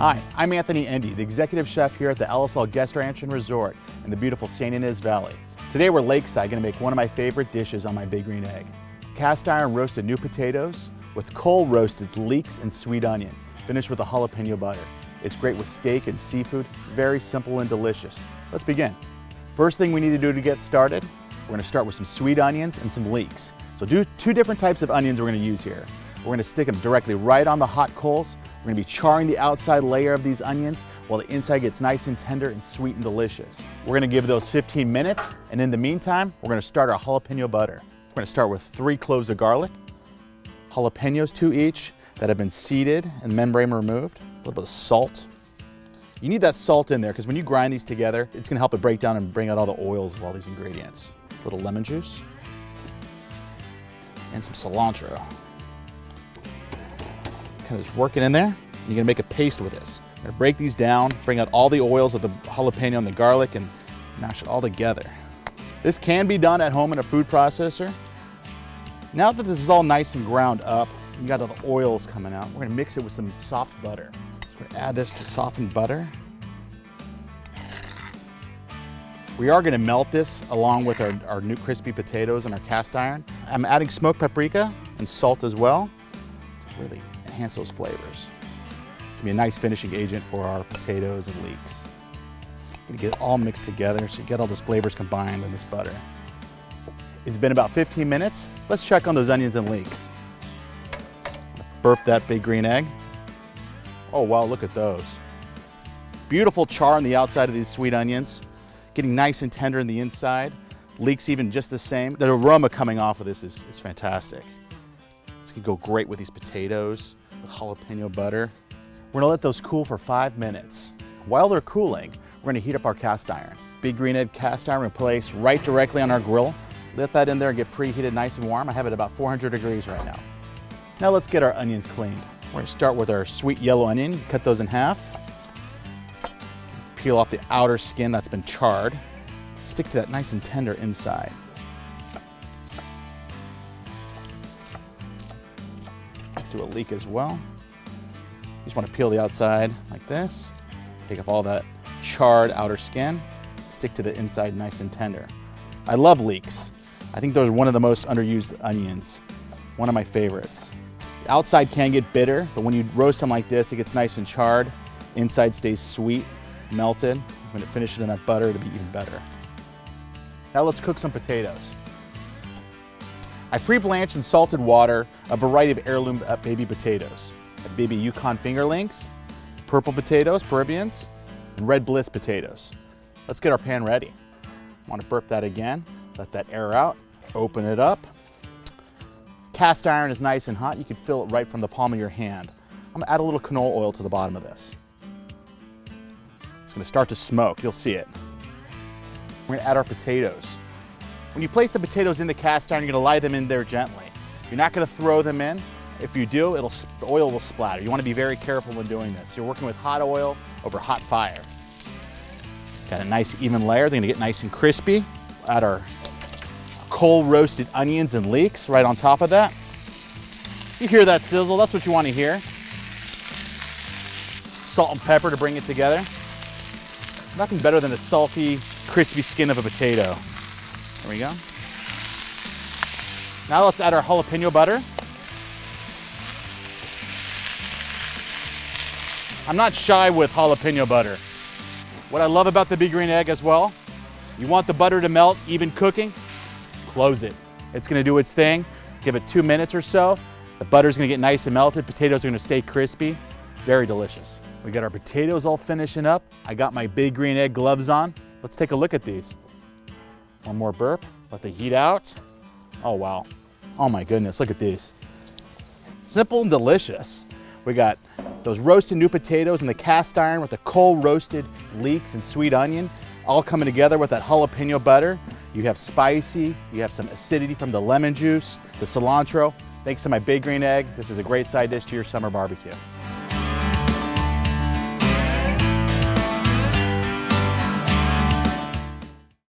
Hi, I'm Anthony Endy, the executive chef here at the Alisal Guest Ranch and Resort in the beautiful St. Ynez Valley. Today we're lakeside, going to make one of my favorite dishes on my big green egg. Cast iron roasted new potatoes with coal roasted leeks and sweet onion, finished with a jalapeno butter. It's great with steak and seafood, very simple and delicious. Let's begin. First thing we need to do to get started, we're going to start with some sweet onions and some leeks. So do two different types of onions we're going to use here. We're going to stick them directly right on the hot coals. We're going to be charring the outside layer of these onions while the inside gets nice and tender and sweet and delicious. We're going to give those 15 minutes, and in the meantime, we're going to start our jalapeno butter. We're going to start with 3 cloves of garlic, jalapenos 2 each that have been seeded and membrane removed, a little bit of salt. You need that salt in there because when you grind these together, it's going to help it break down and bring out all the oils of all these ingredients. A little lemon juice and some cilantro. Kind of just work it in there. You're gonna make a paste with this. You're gonna break these down, bring out all the oils of the jalapeno and the garlic and mash it all together. This can be done at home in a food processor. Now that this is all nice and ground up, you got all the oils coming out, we're gonna mix it with some soft butter. So we're gonna add this to softened butter. We are gonna melt this along with our new crispy potatoes and our cast iron. I'm adding smoked paprika and salt as well to really enhance those flavors. It's gonna be a nice finishing agent for our potatoes and leeks. Gonna get it all mixed together so you get all those flavors combined in this butter. It's been about 15 minutes. Let's check on those onions and leeks. Burp that big green egg. Oh wow, look at those. Beautiful char on the outside of these sweet onions. Getting nice and tender in the inside. Leeks even just the same. The aroma coming off of this is fantastic. It's gonna go great with these potatoes, with jalapeno butter. We're gonna let those cool for 5 minutes. While they're cooling, we're gonna heat up our cast iron. Big green egg cast iron replaced right directly on our grill. Let that in there and get preheated nice and warm. I have it about 400 degrees right now. Now let's get our onions cleaned. We're gonna start with our sweet yellow onion. Cut those in half. Peel off the outer skin that's been charred. Stick to that nice and tender inside. Let's do a leek as well. You just want to peel the outside like this. Take off all that charred outer skin. Stick to the inside nice and tender. I love leeks. I think those are one of the most underused onions. One of my favorites. The outside can get bitter, but when you roast them like this, it gets nice and charred. Inside stays sweet, melted. When it finishes in that butter, it'll be even better. Now let's cook some potatoes. I've pre-blanched in salted water a variety of heirloom baby potatoes. Baby Yukon fingerlings, purple potatoes, Peruvians, and red bliss potatoes. Let's get our pan ready. Want to burp that again, let that air out, open it up. Cast iron is nice and hot. You can feel it right from the palm of your hand. I'm gonna add a little canola oil to the bottom of this. It's gonna start to smoke, you'll see it. We're gonna add our potatoes. When you place the potatoes in the cast iron, you're gonna lie them in there gently. You're not gonna throw them in. If you do, the oil will splatter. You wanna be very careful when doing this. You're working with hot oil over hot fire. Got a nice even layer. They're gonna get nice and crispy. Add our coal roasted onions and leeks right on top of that. You hear that sizzle, that's what you wanna hear. Salt and pepper to bring it together. Nothing better than a salty, crispy skin of a potato. There we go. Now let's add our jalapeno butter. I'm not shy with jalapeno butter. What I love about the big green egg as well, you want the butter to melt, even cooking, close it. It's gonna do its thing. Give it 2 minutes or so. The butter's gonna get nice and melted. Potatoes are gonna stay crispy. Very delicious. We got our potatoes all finishing up. I got my big green egg gloves on. Let's take a look at these. One more burp, let the heat out. Oh wow, oh my goodness, look at these. Simple and delicious. We got those roasted new potatoes and the cast iron with the coal roasted leeks and sweet onion, all coming together with that jalapeno butter. You have spicy, you have some acidity from the lemon juice, the cilantro. Thanks to my big green egg, this is a great side dish to your summer barbecue.